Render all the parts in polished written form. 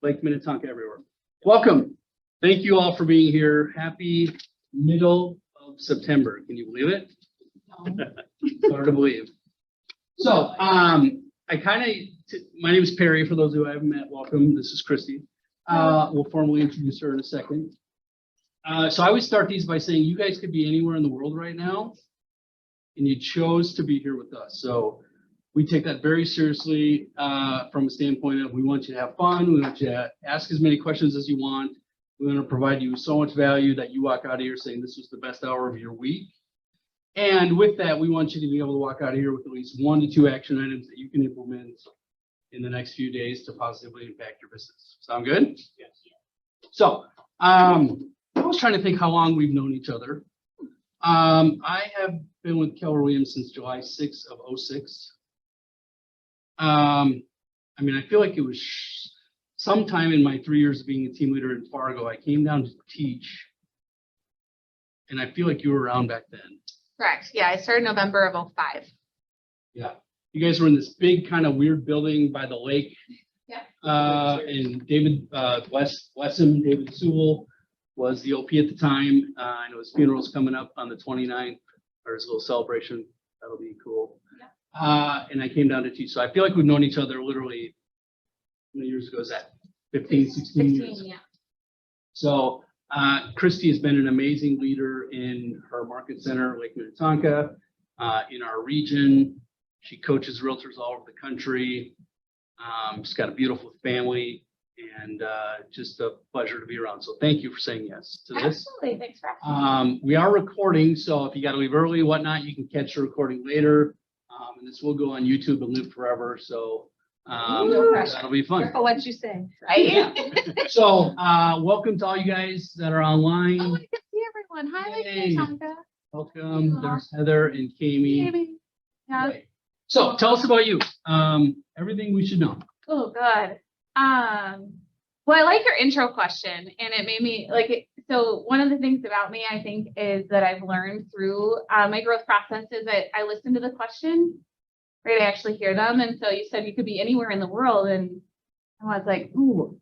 Lake Minnetonka everywhere. Welcome. Thank you all for being here. Happy middle of September. Can you believe it? Hard to believe. So, my name is Perry. For those who I haven't met, welcome. This is Christy. We'll formally introduce her in a second. So I always start these by saying you guys could be anywhere in the world right now, and you chose to be here with us. So we take that very seriously from a standpoint of we want you to have fun. We want you to ask as many questions as you want. We want to provide you so much value that you walk out of here saying this was the best hour of your week. And with that, we want you to be able to walk out of here with at least 1 to 2 action items that you can implement in the next few days to positively impact your business. Sound good? Yes. So I was trying to think how long we've known each other. I have been with Keller Williams since July 6th of 06. I feel like it was sometime in my 3 years of being a team leader in Fargo, I came down to teach, and I feel like you were around back then. Correct. Yeah, I started November of 05. Yeah. You guys were in this big kind of weird building by the lake. Yeah. And David, bless him, David Sewell was the OP at the time. I know his funeral's coming up on the 29th, or his little celebration. That'll be cool. Yeah. And I came down to teach. So I feel like we've known each other literally, how many years ago is that? 15, 16 years. Yeah. So Christy has been an amazing leader in her market center, Lake Minnetonka, in our region. She coaches realtors all over the country. She's got a beautiful family, and just a pleasure to be around. So thank you for saying yes to this. Absolutely. Thanks for asking. We are recording, so if you got to leave early and whatnot, you can catch the recording later. And this will go on YouTube and live forever. So that'll be fun. Careful what you say, right? Yeah. So welcome to all you guys that are online. Oh, I can see everyone. Hi, Lake Hey. Minnetonka. Welcome. There's Heather and Kami. Maybe. Yeah. Right. So tell us about you. Everything we should know. Oh, good. Well, I like your intro question, and it made me like it. So one of the things about me, I think, is that I've learned through my growth process is that I listen to the question, right? I actually hear them. And so you said you could be anywhere in the world, and I was like, ooh,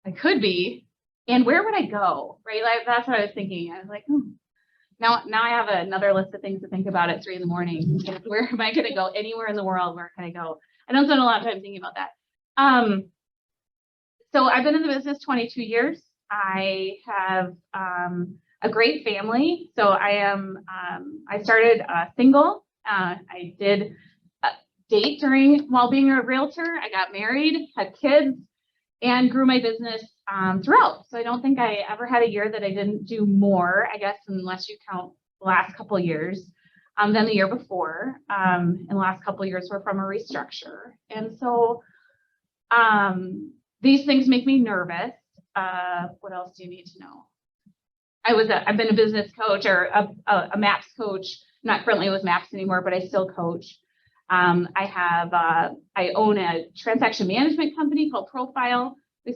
I could be. And where would I go? Right? Like that's what I was thinking. I was like, Now I have another list of things to think about at 3 in the morning. Where am I going to go? Anywhere in the world, where can I go? I don't spend a lot of time thinking about that. So I've been in the business 22 years. I have a great family. So I started single. I did date while being a realtor. I got married, had kids, and grew my business throughout. So I don't think I ever had a year that I didn't do more, I guess, unless you count the last couple of years than the year before. And the last couple of years were from a restructure. And so these things make me nervous. What else do you need to know? I've been a business coach or a MAPS coach, not currently with MAPS anymore, but I still coach. I own a transaction management company called Profile. We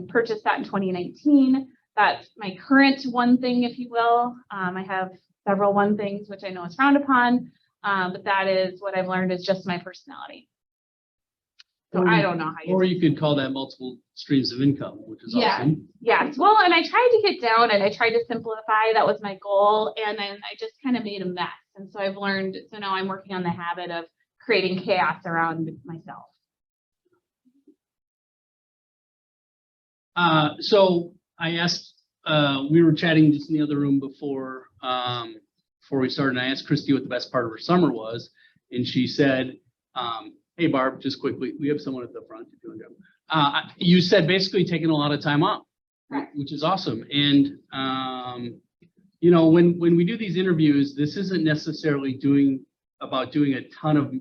purchased that in 2019. That's my current one thing, if you will. I have several one things, which I know is frowned upon, but that is what I've learned is just my personality. So I don't know how you. Or you could call that multiple streams of income, which is awesome. Yes. Well, and I tried to get down and I tried to simplify. That was my goal. And then I just kind of made a mess. And so I've learned, so now I'm working on the habit of creating chaos around myself. So I asked, we were chatting just in the other room before we started, and I asked Christy what the best part of her summer was. And she said, hey, Barb, just quickly, we have someone at the front if you want to go. You said basically taking a lot of time off, which is awesome. And, when we do these interviews, this isn't necessarily about doing a ton of,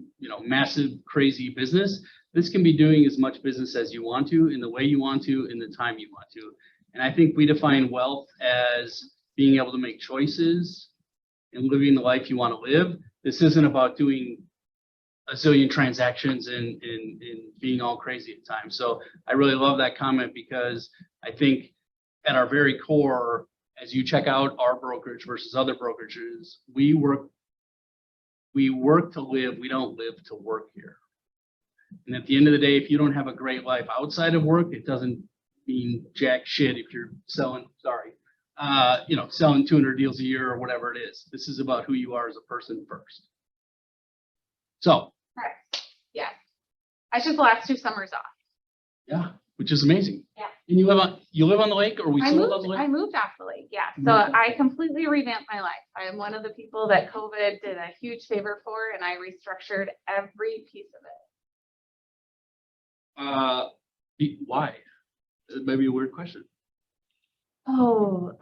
massive, crazy business. This can be doing as much business as you want to, in the way you want to, in the time you want to. And I think we define wealth as being able to make choices and living the life you want to live. This isn't about doing a zillion transactions and being all crazy at times. So I really love that comment because I think at our very core, as you check out our brokerage versus other brokerages, we work to live. We don't live to work here. And at the end of the day, if you don't have a great life outside of work, it doesn't mean jack shit if you're selling, selling 200 deals a year or whatever it is. This is about who you are as a person first. So, Correct. Yes. I took the last 2 summers off. yeah, which is amazing. Yeah. And you live on the lake, or we I still live on the lake? moved off the lake. Yeah. So Mhm. I completely revamped my life. I am one of the people that COVID did a huge favor for, and I restructured every piece of it. Why? It may be a weird question. Oh,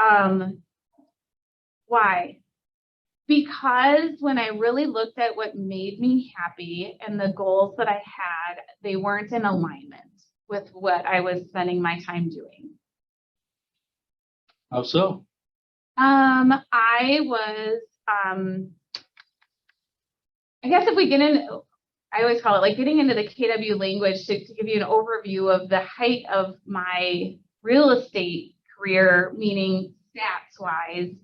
why? Because when I really looked at what made me happy and the goals that I had, they weren't in alignment with what I was spending my time doing. How so? I was, I guess if we get in, I always call it like getting into the KW language to give you an overview of the height of my real estate career, meaning stats wise.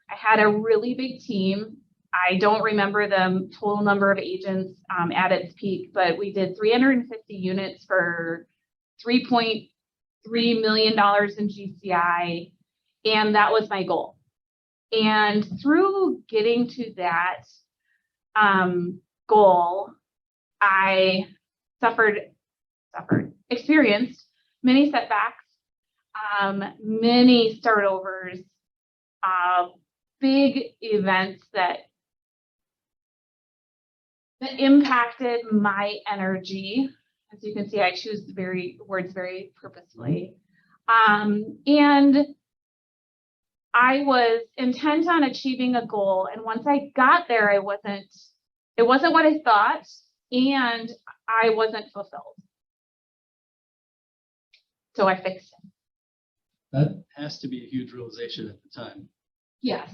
I had a really big team. I don't remember the total number of agents at its peak, but we did 350 units for $3.3 million in GCI, and that was my goal. And through getting to that goal, I experienced many setbacks, many startovers, big events that impacted my energy. As you can see, I choose words very purposefully. And I was intent on achieving a goal. And once I got there, it wasn't what I thought, and I wasn't fulfilled. So I fixed it. That has to be a huge realization at the time. Yes.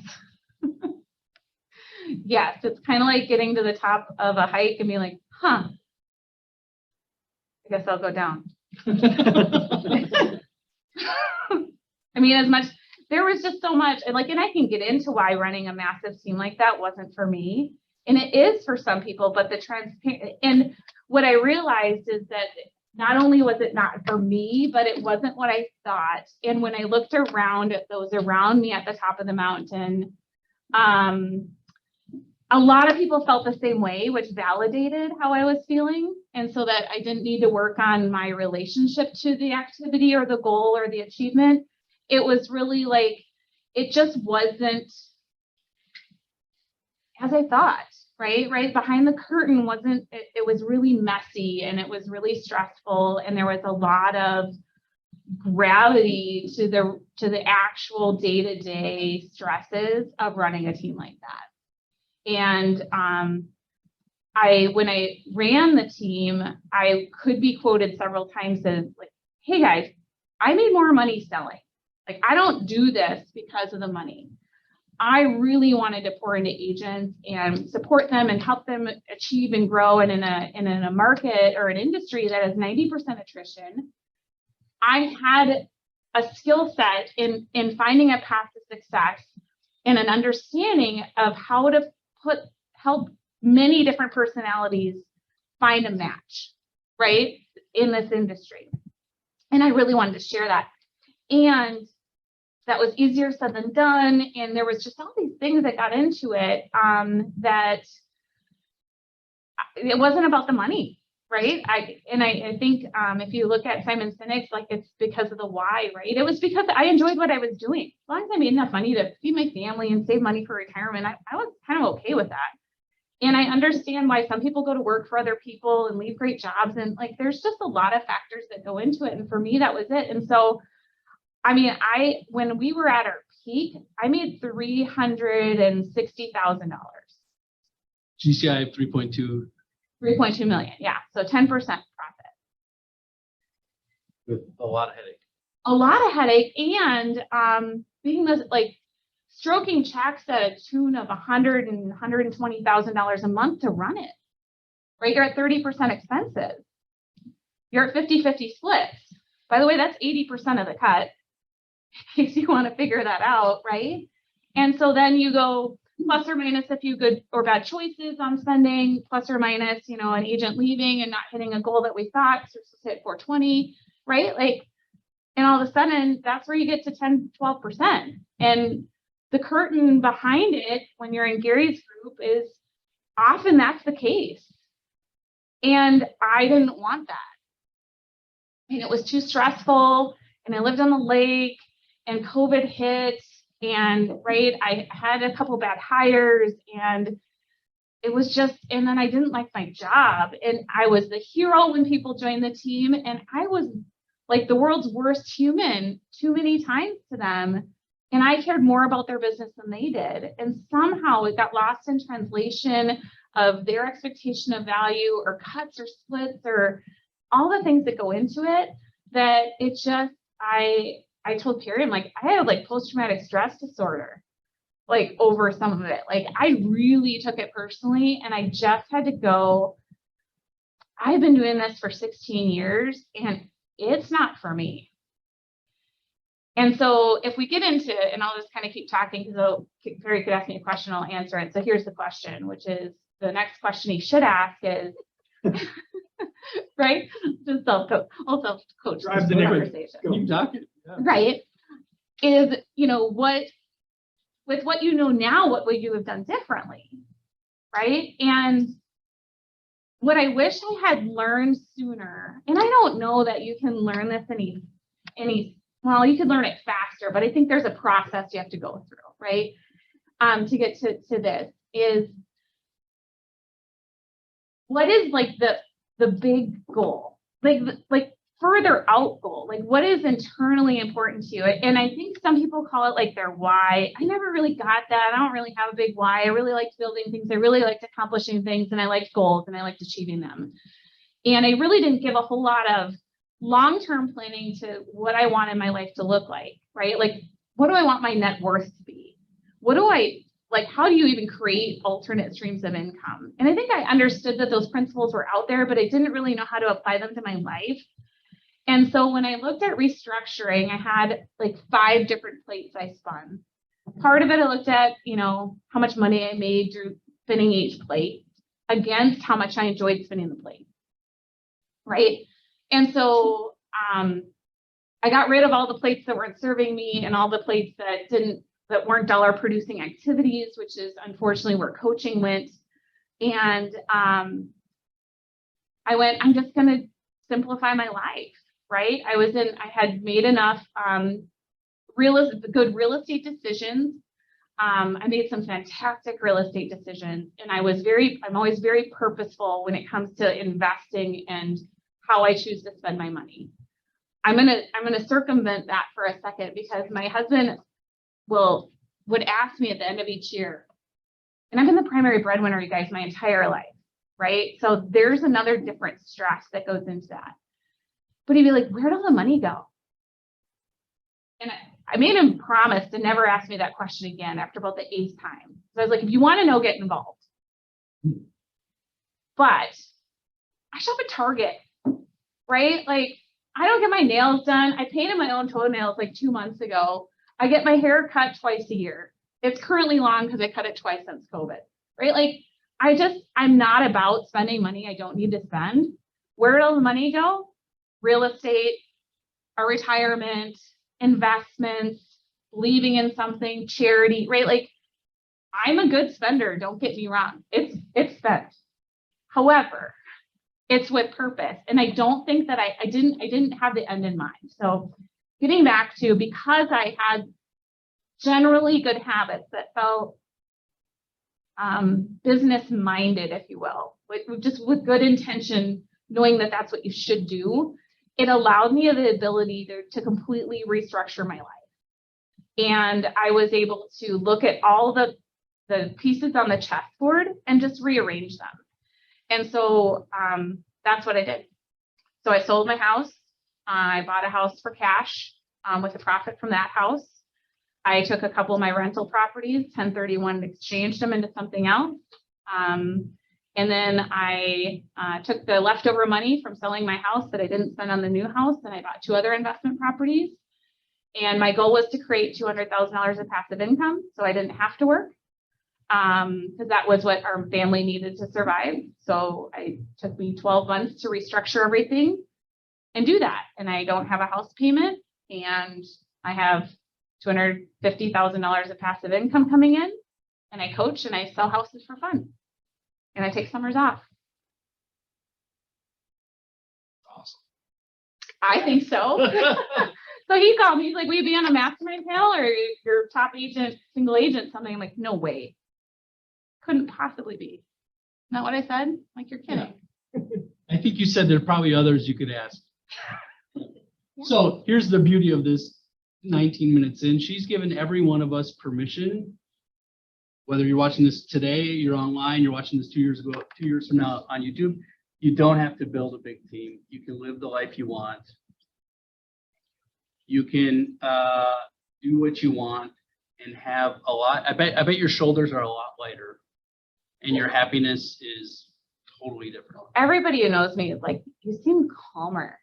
Yes, it's kind of like getting to the top of a hike and being like, I guess I'll go down. I mean, there was just so much, and I can get into why running a massive team like that wasn't for me. And it is for some people, but and what I realized is that not only was it not for me, but it wasn't what I thought. And when I looked around at those around me at the top of the mountain, a lot of people felt the same way, which validated how I was feeling. And so that I didn't need to work on my relationship to the activity or the goal or the achievement. It was really it just wasn't as I thought, right? Behind the curtain it was really messy, and it was really stressful, and there was a lot of gravity to the actual day-to-day stresses of running a team like that. And when I ran the team, I could be quoted several times as hey guys, I made more money selling. I don't do this because of the money. I really wanted to pour into agents and support them and help them achieve and grow. And in a market or an industry that has 90% attrition, I had a skill set in finding a path to success and an understanding of how to help many different personalities find a match, right, in this industry. And I really wanted to share that. And that was easier said than done. And there was just all these things that got into it that it wasn't about the money, right? I think if you look at Simon Sinek's, it's because of the why, right? It was because I enjoyed what I was doing. As long as I made enough money to feed my family and save money for retirement, I was kind of okay with that. And I understand why some people go to work for other people and leave great jobs. And there's just a lot of factors that go into it. And for me, that was it. And so when we were at our peak, I made $360,000. GCI 3.2. 3.2 million. Yeah. So 10% profit. With a lot of headache. A lot of headache. And being this stroking checks at a tune of $100,000 and $120,000 a month to run it. Right? You're at 30% expenses. You're at 50-50 splits. By the way, that's 80% of the cut. In case you want to figure that out, right? And so then you go plus or minus a few good or bad choices on spending, plus or minus, an agent leaving and not hitting a goal that we thought, so hit 420, right? And all of a sudden, that's where you get to 10, 12%. And the curtain behind it, when you're in Gary's group, is often that's the case. And I didn't want that. And it was too stressful. And I lived on the lake and COVID hit. And right, I had a couple bad hires and it was just, and then I didn't like my job. And I was the hero when people joined the team. And I was like the world's worst human too many times to them. And I cared more about their business than they did. And somehow it got lost in translation of their expectation of value or cuts or splits or all the things that go into it, that it just, I told Carrie, I'm like, I had like post-traumatic stress disorder, like over some of it. Like I really took it personally and I just had to go, I've been doing this for 16 years and it's not for me. And so if we get into it, and I'll just kind of keep talking because Carrie could ask me a question, I'll answer it. So here's the question, which is the next question he should ask is, right? Just self-coach, all self-coach Drive the conversation. Keep talking. Yeah. Right. Is, you know, with what you know now, what would you have done differently? Right. And what I wish I had learned sooner, and I don't know that you can learn this well, you could learn it faster, but I think there's a process you have to go through, right? To get to this is what is like the big goal, like further out goal, like what is internally important to you? And I think some people call it like their why. I never really got that. I don't really have a big why. I really liked building things. I really liked accomplishing things, and I liked goals and I liked achieving them. And I really didn't give a whole lot of long-term planning to what I wanted my life to look like, right? Like, what do I want my net worth to be? How do you even create alternate streams of income? And I think I understood that those principles were out there, but I didn't really know how to apply them to my life. And so when I looked at restructuring, I had like 5 different plates I spun. Part of it, I looked at, you know, how much money I made through spinning each plate against how much I enjoyed spinning the plate, right? And so I got rid of all the plates that weren't serving me and all the plates that weren't dollar producing activities, which is unfortunately where coaching went. And I'm just going to simplify my life, right? I had made enough good real estate decisions. I made some fantastic real estate decisions, and I'm always very purposeful when it comes to investing and how I choose to spend my money. I'm gonna circumvent that for a second because my husband would ask me at the end of each year, and I've been the primary breadwinner, you guys, my entire life, right? So there's another different stress that goes into that. But he'd be like, where'd all the money go? And I made him promise to never ask me that question again after about the 8th time. So I was like, if you want to know, get involved. But I shop at Target, right? Like, I don't get my nails done. I painted my own toenails like 2 months ago. I get my hair cut twice a year. It's currently long because I cut it twice since COVID, right? Like, I'm not about spending money I don't need to spend. Where did all the money go? Real estate, a retirement, investments, leaving in something, charity, right? Like, I'm a good spender, don't get me wrong. It's spent. However, it's with purpose. And I don't think that I didn't have the end in mind. So getting back to, because I had generally good habits that felt business minded, if you will, just with good intention, knowing that that's what you should do, it allowed me the ability to completely restructure my life. And I was able to look at all the pieces on the chessboard and just rearrange them. And so that's what I did. So I sold my house. I bought a house for cash with the profit from that house. I took a couple of my rental properties, 1031, and exchanged them into something else. And then I took the leftover money from selling my house that I didn't spend on the new house, and I bought 2 other investment properties. And my goal was to create $200,000 of passive income so I didn't have to work, because that was what our family needed to survive. So it took me 12 months to restructure everything and do that. And I don't have a house payment. and I have $250,000 of passive income coming in, and I coach and I sell houses for fun, and I take summers off. Awesome. I think so. So he called me. He's like, "Will you be on a mastermind panel or your top agent, single agent, something?" I'm like, "No way. Couldn't possibly be." Not what I said? Like, you're kidding. I think you said there are probably others you could ask. So here's the beauty of this 19 minutes in. She's given every one of us permission, whether you're watching this today, you're online, you're watching this 2 years ago, 2 years from now on YouTube, you don't have to build a big team. You can live the life you want. You can do what you want and have a lot. I bet your shoulders are a lot lighter and your happiness is totally different. Everybody who knows me is like, "You seem calmer."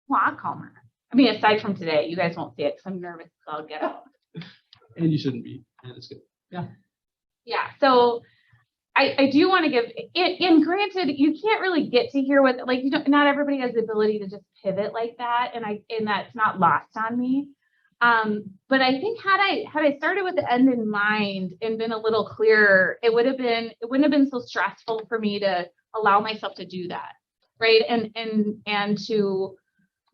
A lot calmer. I mean, aside from today, you guys won't see it because I'm nervous, so I'll get up. And you shouldn't be. And it's good. Yeah. So I do want to give it, and granted, you can't really get to hear what, like, you don't, not everybody has the ability to just pivot like that. And that's not lost on me. But I think had I started with the end in mind and been a little clearer, it wouldn't have been so stressful for me to allow myself to do that. Right. And to,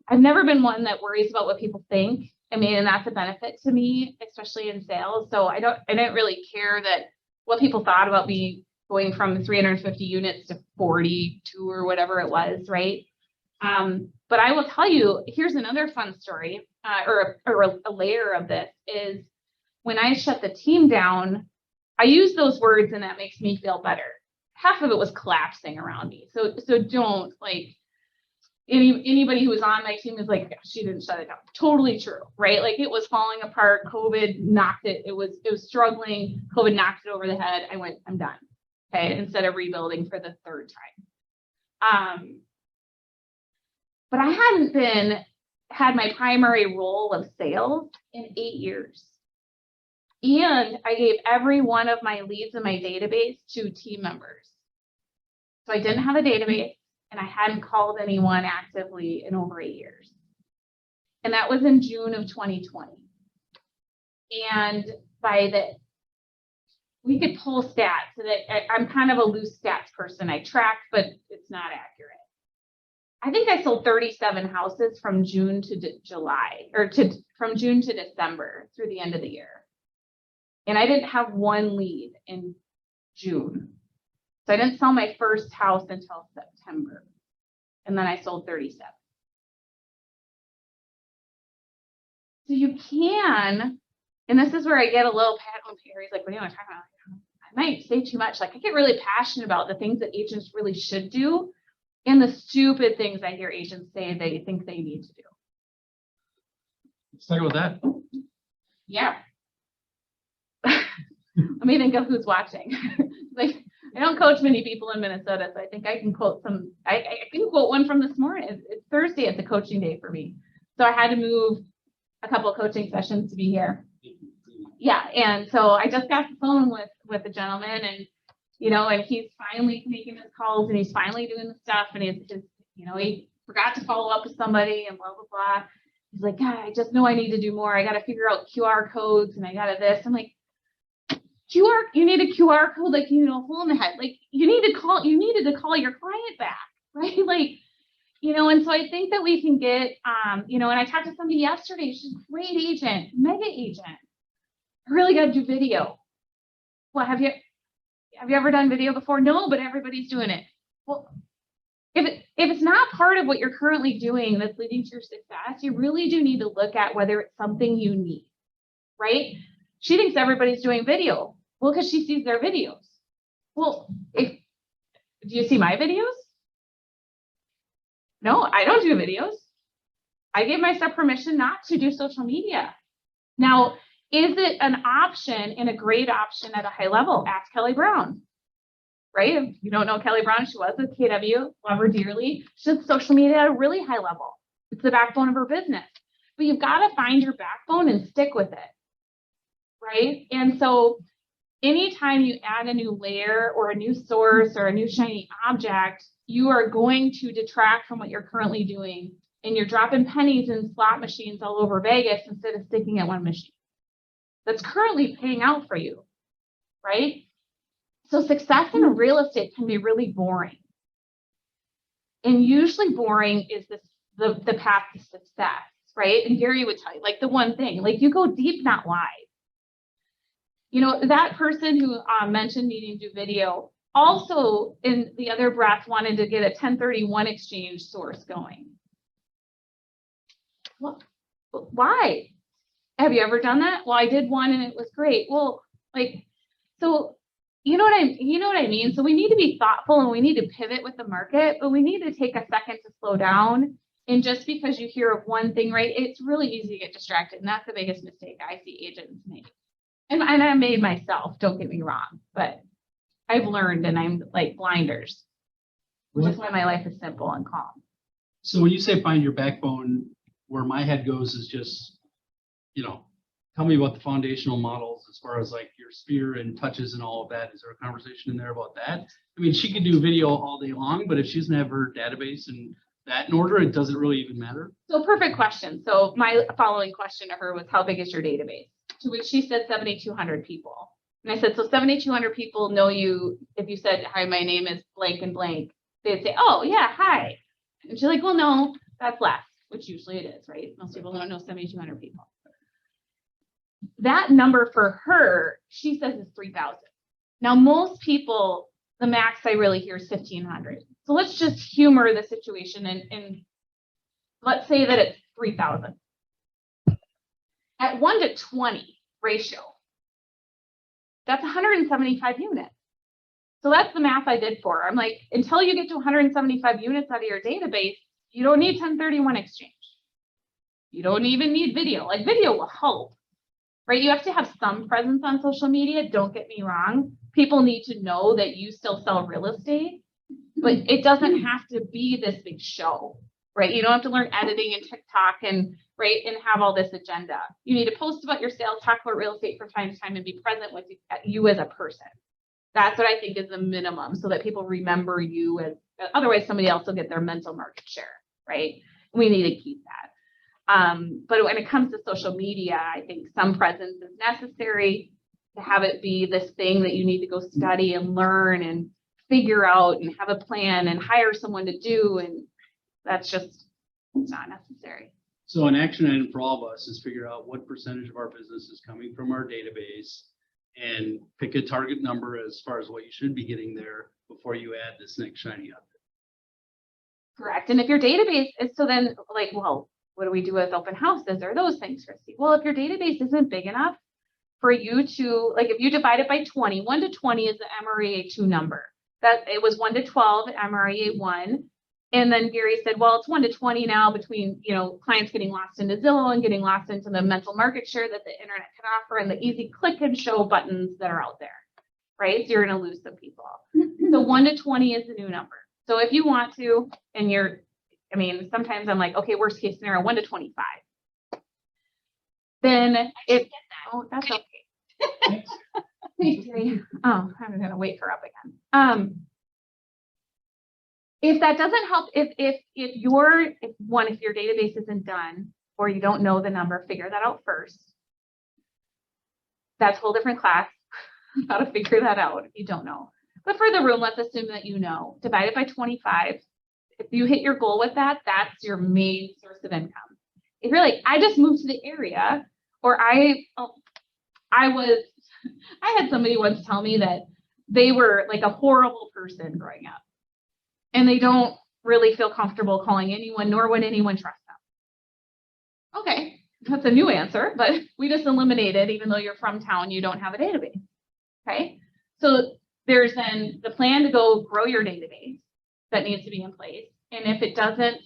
I've never been one that worries about what people think. I mean, and that's a benefit to me, especially in sales. So I didn't really care that what people thought about me going from 350 units to 42 or whatever it was. Right. But I will tell you, here's another fun story, or a layer of this is when I shut the team down, I use those words and that makes me feel better. Half of it was collapsing around me. So don't, like, anybody who was on my team is like, "She didn't shut it down." Totally true, right? Like, it was falling apart. COVID knocked it. It was struggling. COVID knocked it over the head. I went, "I'm done." Okay. Instead of rebuilding for the third time. But I hadn't had my primary role of sales in 8 years. And I gave every one of my leads in my database to team members. So I didn't have a database and I hadn't called anyone actively in over 8 years. And that was in June of 2020. And we could pull stats so that I'm kind of a loose stats person. I track, but it's not accurate. I think I sold 37 houses from June to July, or from June to December through the end of the year. And I didn't have one lead in June. So I didn't sell my first house until September. And then I sold 37. So you can, and this is where I get a little pat on Perry's like, "What do you want to talk about?" I might say too much. Like, I get really passionate about the things that agents really should do and the stupid things I hear agents say they think they need to do. Let's talk about that. Yeah. Let me think of who's watching. Like, I don't coach many people in Minnesota, so I think I can quote some. I can quote one from this morning. It's Thursday. It's a coaching day for me, so I had to move a couple of coaching sessions to be here. Yeah, and so I just got the phone with a gentleman, and and he's finally making his calls, and he's finally doing the stuff, and he forgot to follow up with somebody, and blah blah blah. He's like, "God, I just know I need to do more. I got to figure out QR codes, and I got to this." I'm like, you need a QR code, like, hole in the head. Like, you needed to call your client back, right? Like, and so I think that we can get, and I talked to somebody yesterday. She's a great agent, mega agent. I really got to do video. Well, have you ever done video before? No, but everybody's doing it. Well, if it's not part of what you're currently doing that's leading to your success, you really do need to look at whether it's something you need, right? She thinks everybody's doing video. Well, because she sees their videos. Well, do you see my videos? No, I don't do videos. I gave myself permission not to do social media. Now, is it an option and a great option at a high level? Ask Kelly Brown, right? If you don't know Kelly Brown, she was with KW, love her dearly. She does social media at a really high level. It's the backbone of her business. But you've got to find your backbone and stick with it, right? And so anytime you add a new layer or a new source or a new shiny object, you are going to detract from what you're currently doing and you're dropping pennies in slot machines all over Vegas instead of sticking at one machine that's currently paying out for you, right? So success in real estate can be really boring. And usually boring is the path to success, right? And Gary would tell you, like the one thing, like you go deep, not wide. You know, that person who mentioned needing to do video also in the other breath wanted to get a 1031 exchange source going. Well, why? Have you ever done that? Well, I did one and it was great. Well, like, so you know what I mean? So we need to be thoughtful and we need to pivot with the market, but we need to take a second to slow down. And just because you hear of one thing, right, it's really easy to get distracted. And that's the biggest mistake I see agents make. And I made myself, don't get me wrong, but I've learned and I'm like blinders, which is why my life is simple and calm. So when you say find your backbone, where my head goes is just, you know, tell me about the foundational models as far as like your sphere and touches and all of that. Is there a conversation in there about that? I mean, she could do video all day long, but if she doesn't have her database and that in order, it doesn't really even matter. So perfect question. So my following question to her was, how big is your database? To which she said 7,200 people. And I said, so 7,200 people know you. If you said, hi, my name is blank and blank, they'd say, oh yeah, hi. And she's like, well, no, that's less, which usually it is, right? Most people don't know 7,200 people. That number for her, she says, is 3,000. Now, most people, the max I really hear is 1,500. So let's just humor the situation and let's say that it's 3,000. At 1 to 20 ratio, that's 175 units. So that's the math I did for her. I'm like, until you get to 175 units out of your database, you don't need 1031 exchange. You don't even need video. Like video will help, right? You have to have some presence on social media. Don't get me wrong. People need to know that you still sell real estate, but it doesn't have to be this big show, right? You don't have to learn editing and TikTok and right and have all this agenda. You need to post about your sales, talk about real estate from time to time, and be present with you as a person. That's what I think is the minimum, so that people remember you as. Otherwise, somebody else will get their mental market share, right? We need to keep that. But when it comes to social media, I think some presence is necessary to have it be this thing that you need to go study and learn and figure out and have a plan and hire someone to do. And that's just, it's not necessary. So an action item for all of us is figure out what percentage of our business is coming from our database and pick a target number as far as what you should be getting there before you add this next shiny object. Correct. And if your database is, so then like, well, what do we do with open houses or those things, Christy? Well, if your database isn't big enough for you to, like, if you divide it by 20, 1 to 20 is the MREA 2 number. That it was 1 to 12, MREA 1. And then Gary said, well, it's 1 to 20 now between, you know, clients getting lost into Zillow and getting lost into the mental market share that the internet can offer and the easy click and show buttons that are out there, right? So you're going to lose some people. So 1 to 20 is the new number. So if you want to, and you're, I mean, sometimes I'm like, okay, worst case scenario, 1 to 25. Then if, oh, that's okay. Thanks, Gary. Oh, I'm going to wake her up again. If that doesn't help, if your database isn't done or you don't know the number, figure that out first. That's a whole different class, how to figure that out if you don't know. But for the room, let's assume that you know. Divide it by 25. If you hit your goal with that, that's your main source of income. If you're like, I just moved to the area, or I had somebody once tell me that they were like a horrible person growing up. And they don't really feel comfortable calling anyone, nor would anyone trust them. Okay, that's a new answer, but we just eliminated, even though you're from town, you don't have a database. Okay, so there's then the plan to go grow your database that needs to be in place. And if it doesn't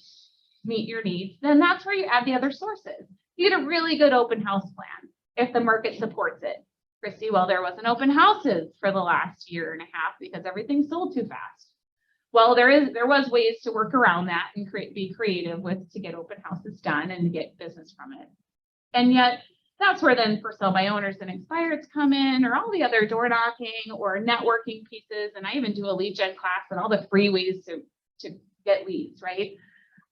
meet your needs, then that's where you add the other sources. You get a really good open house plan if the market supports it. Christy, well, there wasn't open houses for the last year and a half because everything sold too fast. Well, there was ways to work around that and be creative with to get open houses done and to get business from it. And yet that's where then for sale by owners and expireds come in, or all the other door knocking or networking pieces. And I even do a lead gen class and all the free ways to get leads, right?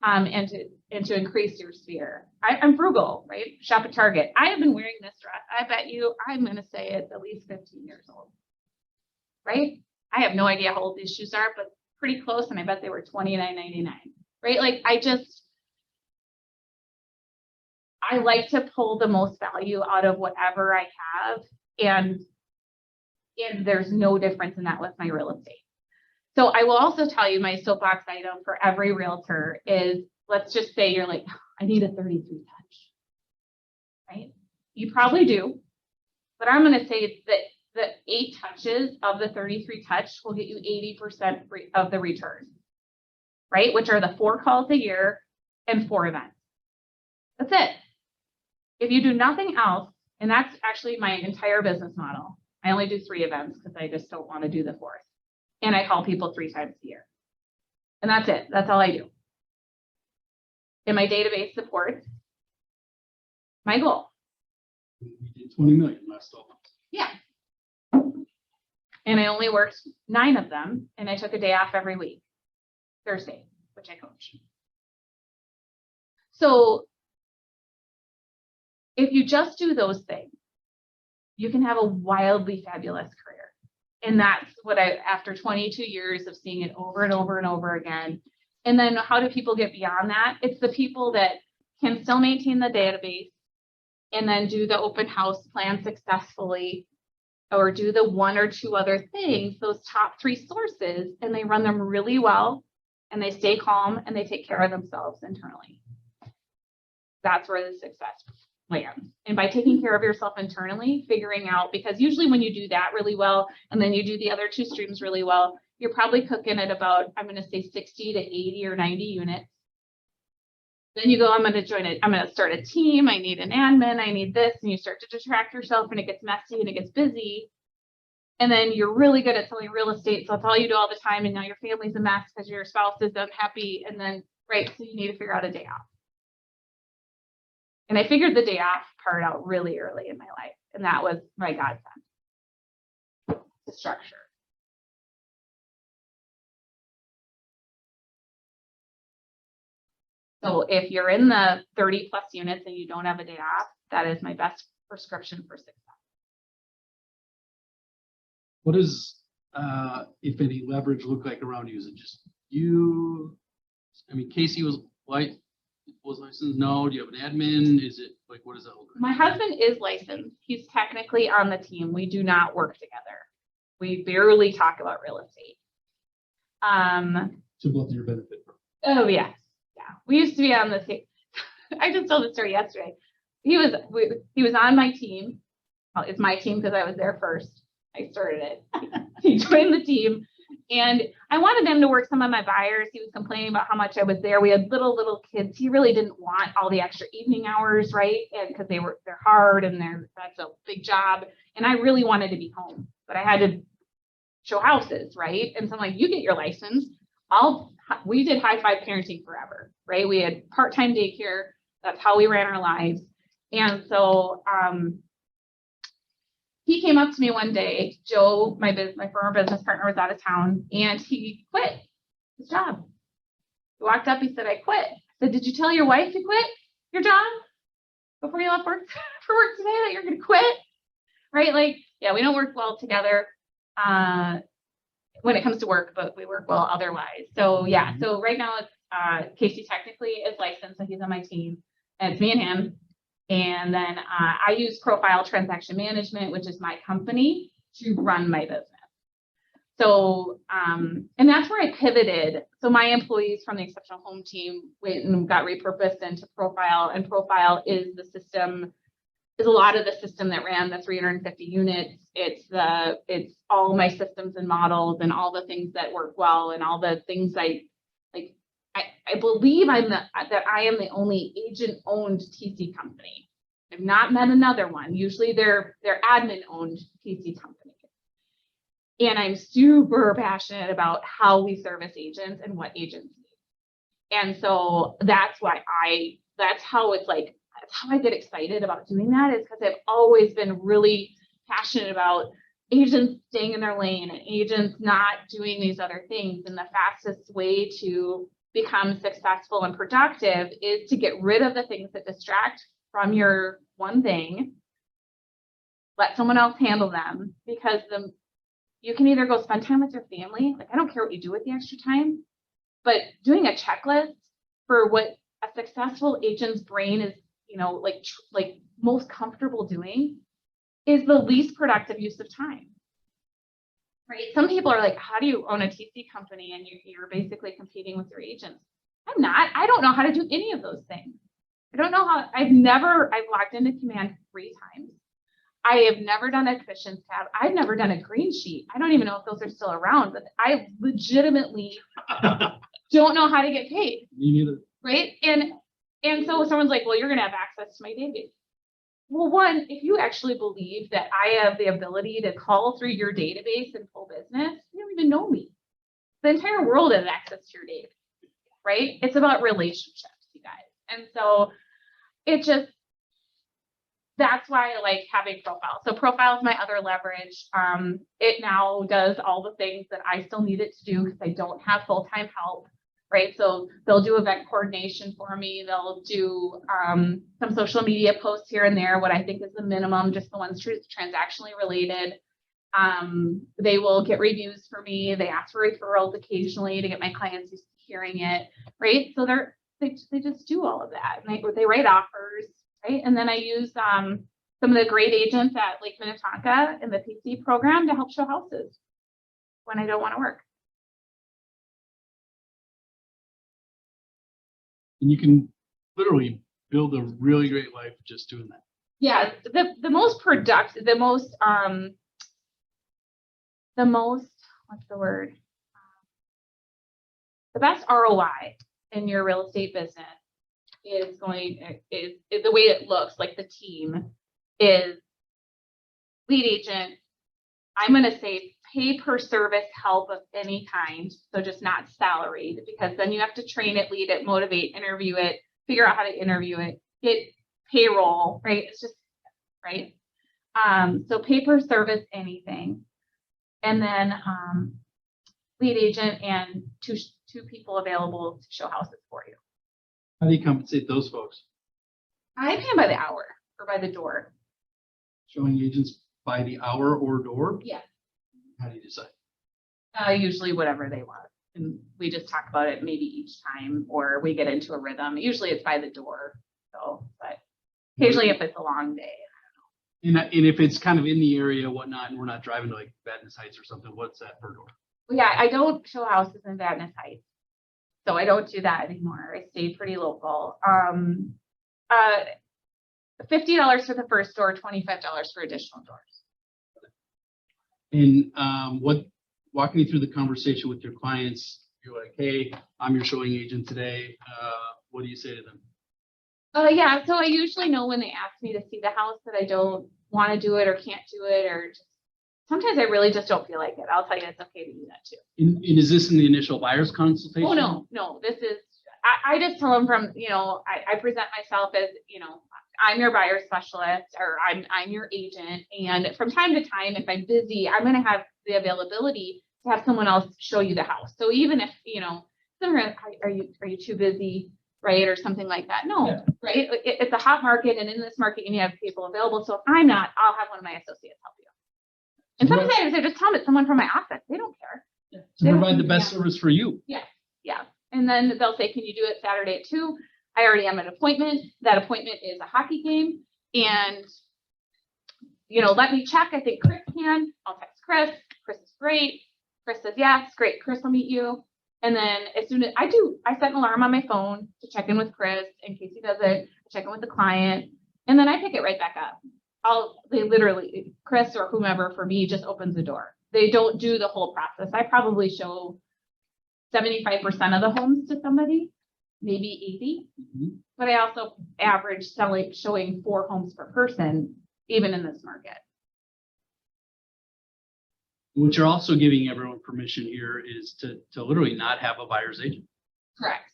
and to increase your sphere. I'm frugal, right? Shop at Target. I have been wearing this dress. I bet you, I'm going to say it's at least 15 years old, right? I have no idea how old these shoes are, but pretty close. And I bet they were $29.99, right? Like I like to pull the most value out of whatever I have. And there's no difference in that with my real estate. So I will also tell you my soapbox item for every realtor is, let's just say you're like, I need a 33 touch, right? You probably do, but I'm going to say that the 8 touches of the 33 touch will get you 80% of the return, right? Which are the 4 calls a year and 4 events. That's it. If you do nothing else, and that's actually my entire business model. I only do 3 events because I just don't want to do the 4th. And I call people 3 times a year. And that's it. That's all I do. And my database supports my goal. We did 20 million last 12 months. Yeah. And I only worked 9 of them, and I took a day off every week, Thursday, which I coach. So if you just do those things, you can have a wildly fabulous career. And that's what after 22 years of seeing it over and over and over again. And then how do people get beyond that? It's the people that can still maintain the database and then do the open house plan successfully, or do the 1 or 2 other things, those top 3 sources, and they run them really well, and they stay calm, and they take care of themselves internally. That's where the success lands. And by taking care of yourself internally, figuring out, because usually when you do that really well, and then you do the other 2 streams really well, you're probably cooking at about, I'm going to say 60 to 80 or 90 units. Then you go, I'm going to start a team. I need an admin. I need this. And you start to distract yourself, and it gets messy and it gets busy. And then you're really good at selling real estate. So that's all you do all the time. And now your family's a mess because your spouse is unhappy. And then, right, so you need to figure out a day off. And I figured the day off part out really early in my life. And that was my godsend, the structure. So if you're in the 30 plus units and you don't have a day off, that is my best prescription for success. What does, if any, leverage look like around you? Is it just you? I mean, Casey was licensed? No. Do you have an admin? Is it like, what does that look like? My husband is licensed. He's technically on the team. We do not work together. We barely talk about real estate. To both your benefit. Oh, yes. Yeah. We used to be on the same. I just told the story yesterday. He was on my team. Well, it's my team because I was there first. I started it. He joined the team. And I wanted him to work some of my buyers. He was complaining about how much I was there. We had little kids. He really didn't want all the extra evening hours, right? And because they're hard and that's a big job. And I really wanted to be home, but I had to show houses, right? And so I'm like, you get your license. We did high five parenting forever, right? We had part-time daycare. That's how we ran our lives. And so he came up to me one day, Joe, my former business partner, was out of town, and he quit his job. He walked up, he said, I quit. I said, did you tell your wife to quit your job before you left work for work today that you're going to quit? Right? Like, yeah, we don't work well together when it comes to work, but we work well otherwise. So yeah, so right now it's Casey technically is licensed, so he's on my team, and it's me and him. And then I use Profile Transaction Management, which is my company, to run my business. So, and that's where I pivoted. So my employees from the Exceptional Home team went and got repurposed into Profile, and Profile is a lot of the system that ran the 350 units. It's all my systems and models and all the things that work well and all the things I believe that I am the only agent-owned TC company. I've not met another one. Usually they're admin-owned TC companies. And I'm super passionate about how we service agents and what agents need. And so that's how I get excited about doing that, is because I've always been really passionate about agents staying in their lane and agents not doing these other things. And the fastest way to become successful and productive is to get rid of the things that distract from your one thing. Let someone else handle them, because you can either go spend time with your family. Like, I don't care what you do with the extra time, but doing a checklist for what a successful agent's brain is, like most comfortable doing, is the least productive use of time. Right? Some people are like, how do you own a TC company and you're basically competing with your agents? I'm not. I don't know how to do any of those things. I don't know how. I've logged into Command 3 times. I have never done a commissions tab. I've never done a green sheet. I don't even know if those are still around, but I legitimately don't know how to get paid. Me neither. Right? And so someone's like, well, you're going to have access to my database. Well, one, if you actually believe that I have the ability to call through your database and pull business, you don't even know me. The entire world has access to your database, right? It's about relationships, you guys. And so that's why I like having Profile. So Profile is my other leverage. It now does all the things that I still need it to do because I don't have full-time help. Right. So they'll do event coordination for me. They'll do some social media posts here and there, what I think is the minimum, just the ones transactionally related. They will get reviews for me. They ask for referrals occasionally to get my clients used to hearing it. Right. So they just do all of that. And they write offers. Right. And then I use some of the great agents at Lake Minnetonka in the PC program to help show houses when I don't want to work. And you can literally build a really great life just doing that. Yeah, the most productive, the most what's the word? The best ROI in your real estate business is the way it looks like the team is lead agent. I'm going to say pay per service help of any kind. So just not salaried, because then you have to train it, lead it, motivate, interview it, figure out how to interview it, get payroll, right? It's just, right? So pay per service anything. And then lead agent and two people available to show houses for you. How do you compensate those folks? I pay them by the hour or by the door. Showing agents by the hour or door? Yeah. How do you decide? Usually whatever they want. And we just talk about it maybe each time, or we get into a rhythm. Usually it's by the door. So, but occasionally if it's a long day. And if it's kind of in the area, whatnot, and we're not driving to like Vadnais Heights or something, what's that per door? Yeah, I don't show houses in Vadnais Heights. So I don't do that anymore. I stay pretty local. $50 for the first door, $25 for additional doors. And walk me through the conversation with your clients. You're like, hey, I'm your showing agent today. What do you say to them? Yeah, so I usually know when they ask me to see the house that I don't want to do it or can't do it, or just sometimes I really just don't feel like it. I'll tell you it's okay to do that too. And is this in the initial buyer's consultation? Oh, no, this is, I just tell them from, I present myself as, I'm your buyer specialist, or I'm your agent. And from time to time, if I'm busy, I'm going to have the availability to have someone else show you the house. So even if, are you too busy, right? Or something like that. No, yeah. Right. It's a hot market, and in this market, you have people available. So if I'm not, I'll have one of my associates help you. And sometimes they just tell me it's someone from my office. They don't care. Yeah. To provide the best service for you. Yeah. Yeah. And then they'll say, can you do it Saturday at 2? I already am at an appointment. That appointment is a hockey game. And, let me check. I think Chris can. I'll text Chris. Chris is great. Chris says, yes, great. Chris will meet you. And then as soon as I set an alarm on my phone to check in with Chris in case he does it, check in with the client. And then I pick it right back up. They literally, Chris or whomever for me just opens the door. They don't do the whole process. I probably show 75% of the homes to somebody, maybe 80. Mm-hmm. But I also average showing 4 homes per person, even in this market. What you're also giving everyone permission here is to literally not have a buyer's agent. Correct.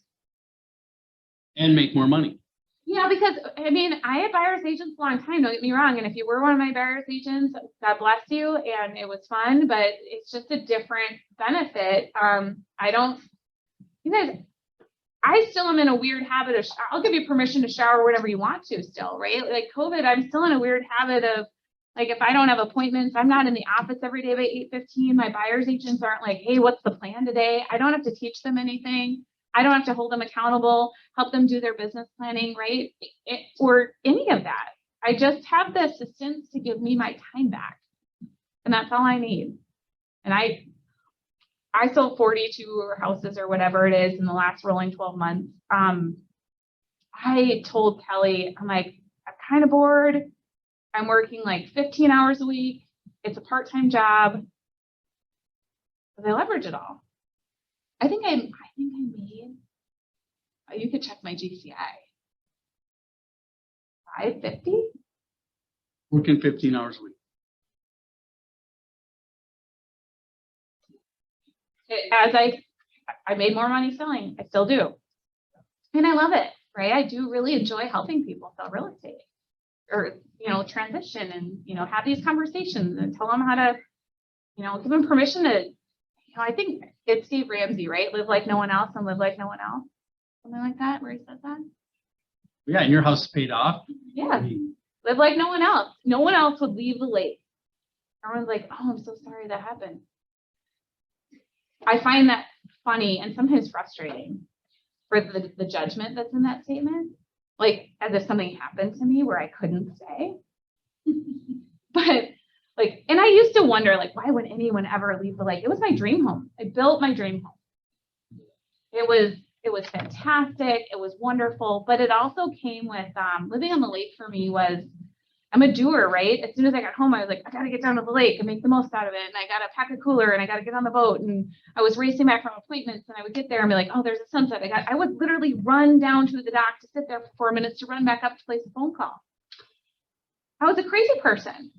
And make more money. Yeah, because I had buyer's agents a long time, don't get me wrong. And if you were one of my buyer's agents, God bless you. And it was fun, but it's just a different benefit. You guys, I still am in a weird habit of, I'll give you permission to shower whenever you want to still, right? Like COVID, I'm still in a weird habit of, like, if I don't have appointments, I'm not in the office every day by 8:15. My buyer's agents aren't like, hey, what's the plan today? I don't have to teach them anything. I don't have to hold them accountable, help them do their business planning, right? Or any of that. I just have the assistants to give me my time back. And that's all I need. And I sold 42 houses or whatever it is in the last rolling 12 months. I told Kelly, I'm like, I'm kind of bored. I'm working like 15 hours a week. It's a part-time job. But I leverage it all. I think I made, you could check my GCI. 550? Working 15 hours a week. As I made more money selling, I still do. And I love it, right? I do really enjoy helping people sell real estate or, transition and, have these conversations and tell them how to, give them permission to, I think it's Steve Ramsey, right? Live like no one else and live like no one else. Something like that, where he said that. Yeah, and your house is paid off. Yeah. Live like no one else. No one else would leave the lake. Everyone's like, oh, I'm so sorry that happened. I find that funny and sometimes frustrating for the judgment that's in that statement. Like, as if something happened to me where I couldn't stay. But like, and I used to wonder, like, why would anyone ever leave the lake? It was my dream home. I built my dream home. It was fantastic. It was wonderful. But it also came with living on the lake for me was, I'm a doer, right? As soon as I got home, I was like, I got to get down to the lake and make the most out of it. And I got to pack a cooler and I got to get on the boat. And I was racing back from appointments and I would get there and be like, oh, there's a sunset. I would literally run down to the dock to sit there for 4 minutes to run back up to place a phone call. I was a crazy person,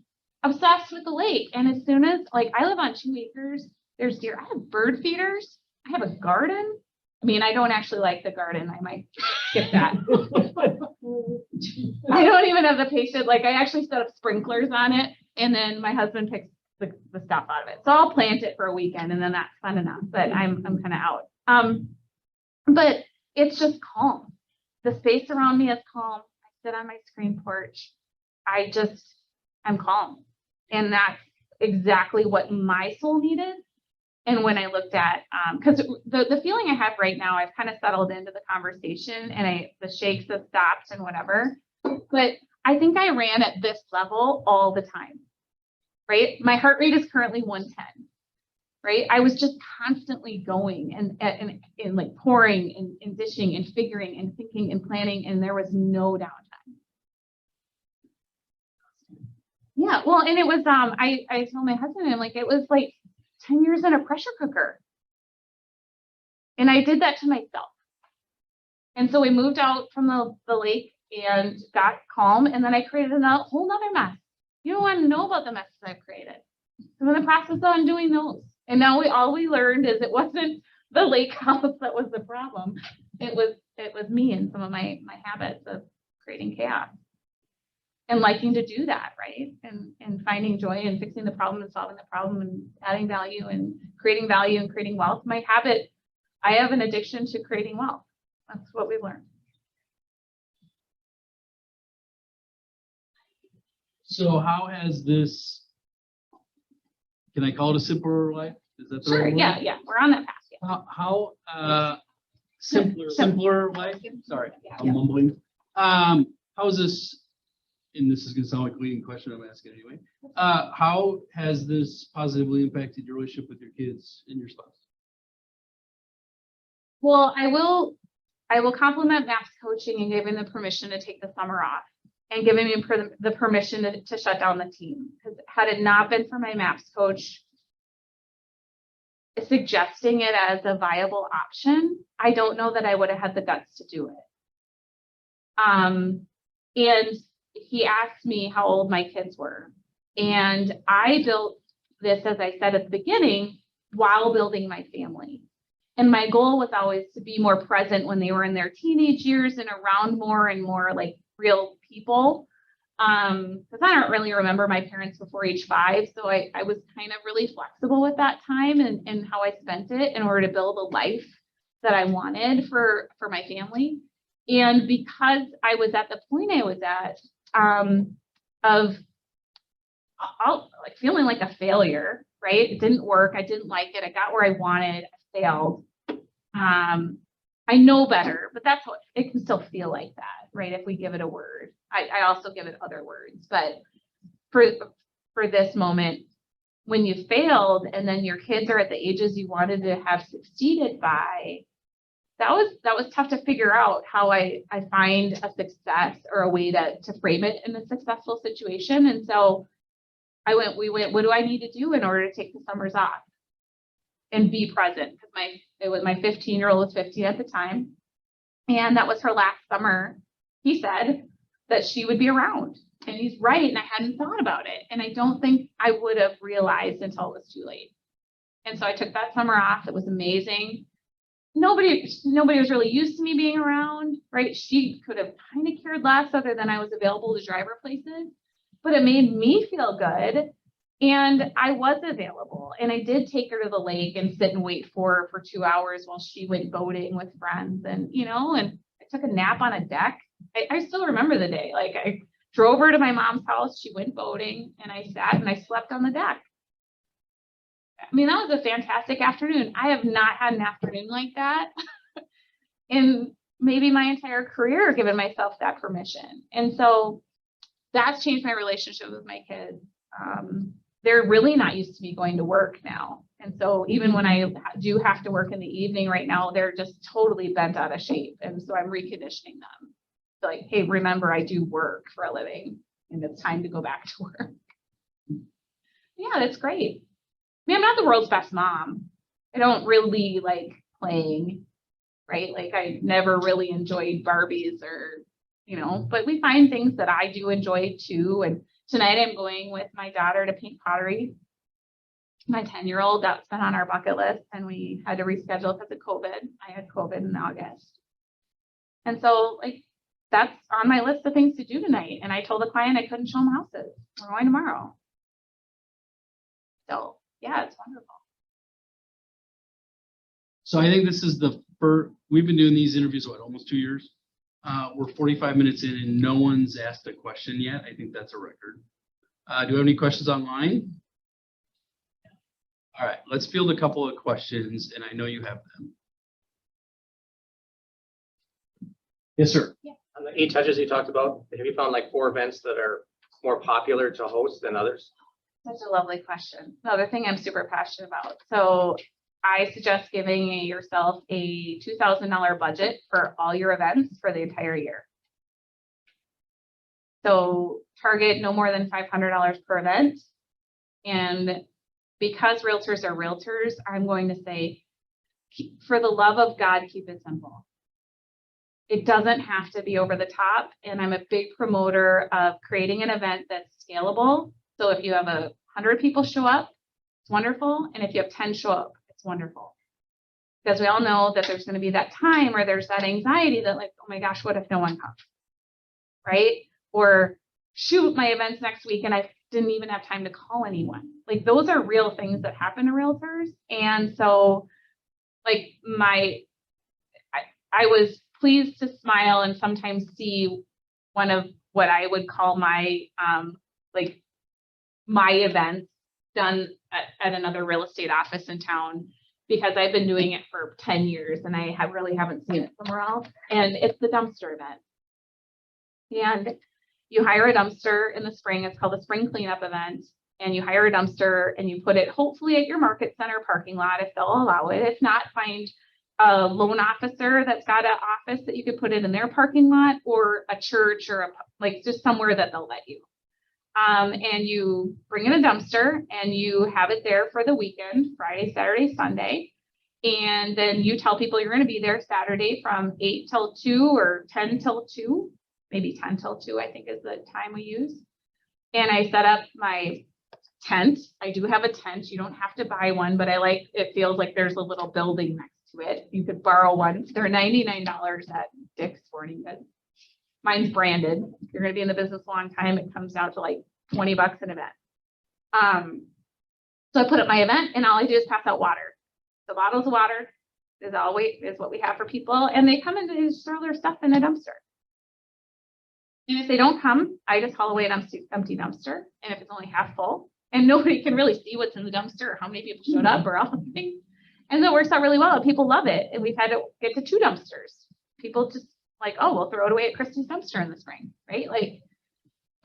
obsessed with the lake. And as soon as, like, I live on 2 acres, there's deer. I have bird feeders. I have a garden. I mean, I don't actually like the garden. I might skip that. I don't even have the patience. Like, I actually set up sprinklers on it, and then my husband picks the stuff out of it. So I'll plant it for a weekend, and then that's fun enough. But I'm kind of out. But it's calm. The space around me is calm. I sit on my screen porch. I'm calm, and that's exactly what my soul needed. And when I looked at, because the feeling I have right now, I've kind of settled into the conversation and the shakes have stopped and whatever, but I think I ran at this level all the time, right? My heart rate is currently 110, right? I was just constantly going and like pouring and dishing and figuring and thinking and planning, and there was no downtime. Yeah, well, and it was, I told my husband, I'm like, it was like 10 years in a pressure cooker. And I did that to myself. And so we moved out from the lake and got calm. And then I created a whole nother mess. You don't want to know about the messes I've created. I'm in the process of undoing those. And now all we learned is it wasn't the lake house that was the problem. It was me and some of my habits of creating chaos. And liking to do that, right? And finding joy and fixing the problem and solving the problem and adding value and creating wealth. My habit, I have an addiction to creating wealth. That's what we've learned. So how has this, can I call it a simpler life? Is that the Sure, right word? yeah, we're on that path. Yeah. How simpler life? Sorry, Yeah. I'm mumbling. How is this, and this is going to sound like a leading question I'm asking anyway. How has this positively impacted your relationship with your kids and your spouse? Well, I will compliment MAPS coaching and giving them permission to take the summer off and giving me the permission to shut down the team. Because had it not been for my MAPS coach suggesting it as a viable option, I don't know that I would have had the guts to do it. And he asked me how old my kids were. And I built this, as I said at the beginning, while building my family. And my goal was always to be more present when they were in their teenage years and around more and more like real people. Because I don't really remember my parents before age 5. So I was kind of really flexible with that time and how I spent it in order to build a life that I wanted for my family. And because I was at the point I was at, of like feeling like a failure, right? It didn't work. I didn't like it. I got where I wanted. I failed. I know better, but that's what it can still feel like that, right? If we give it a word, I also give it other words, but for this moment, when you failed and then your kids are at the ages you wanted to have succeeded by, that was tough to figure out how I find a success or a way to frame it in a successful situation. And so we went, what do I need to do in order to take the summers off and be present? Because my 15-year-old was 15 at the time. And that was her last summer. He said that she would be around, and he's right. And I hadn't thought about it. And I don't think I would have realized until it was too late. And so I took that summer off. It was amazing. Nobody was really used to me being around, right? She could have kind of cared less other than I was available to drive her places, but it made me feel good. And I was available, and I did take her to the lake and sit and wait for her for 2 hours while she went boating with friends, and and I took a nap on a deck. I still remember the day. Like, I drove her to my mom's house, she went boating, and I sat and I slept on the deck. I mean, that was a fantastic afternoon. I have not had an afternoon like that in maybe my entire career, given myself that permission. And so that's changed my relationship with my kids. They're really not used to me going to work now. And so even when I do have to work in the evening right now, they're just totally bent out of shape. And so I'm reconditioning them. Like, hey, remember, I do work for a living, and it's time to go back to work. Yeah, that's great. I mean, I'm not the world's best mom. I don't really like playing, right? Like, I never really enjoyed Barbies or, but we find things that I do enjoy too. And tonight I'm going with my daughter to paint pottery. My 10-year-old, that's been on our bucket list, and we had to reschedule because of COVID. I had COVID in August. And so, like, that's on my list of things to do tonight. And I told the client I couldn't show them houses. We're going tomorrow. So yeah, it's wonderful. So I think this is the first, we've been doing these interviews, almost 2 years? We're 45 minutes in and no one's asked a question yet. I think that's a record. Do we have any questions online? All right, let's field a couple of questions, and I know you have them. Yes, sir. Yeah. On the 8 touches you talked about, have you found like 4 events that are more popular to host than others? Such a lovely question. Another thing I'm super passionate about. So I suggest giving yourself a $2,000 budget for all your events for the entire year. So target no more than $500 per event. And because realtors are realtors, I'm going to say, for the love of God, keep it simple. It doesn't have to be over the top. And I'm a big promoter of creating an event that's scalable. So if you have 100 people show up, it's wonderful. And if you have 10 show up, it's wonderful. Because we all know that there's going to be that time where there's that anxiety that, like, oh my gosh, what if no one comes? Right? Or shoot, my event's next week and I didn't even have time to call anyone. Like, those are real things that happen to realtors. And so, like, I was pleased to smile and sometimes see one of what I would call my my events done at another real estate office in town, because I've been doing it for 10 years and I really haven't seen it somewhere else. And it's the dumpster event. And you hire a dumpster in the spring. It's called the spring cleanup event. And you hire a dumpster and you put it hopefully at your market center parking lot if they'll allow it. If not, find a loan officer that's got an office that you could put it in their parking lot, or a church, or just somewhere that they'll let you. And you bring in a dumpster and you have it there for the weekend, Friday, Saturday, Sunday. And then you tell people you're going to be there Saturday from 8 till 2 or 10 till 2, maybe 10 till 2, I think is the time we use. And I set up my tent. I do have a tent. You don't have to buy one, but it feels like there's a little building next to it. You could borrow one. They're $99 at Dick's Sporting Goods. Mine's branded. If you're going to be in the business a long time, it comes out to like $20 an event. So I put up my event and all I do is pass out water. The bottles of water, is what we have for people. And they come and they just throw their stuff in a dumpster. And if they don't come, I just haul away an empty dumpster. And if it's only half full and nobody can really see what's in the dumpster or how many people showed up or all the things. And so it works out really well. People love it. And we've had to get to 2 dumpsters. People just like, oh, we'll throw it away at Christy's dumpster in the spring, right? Like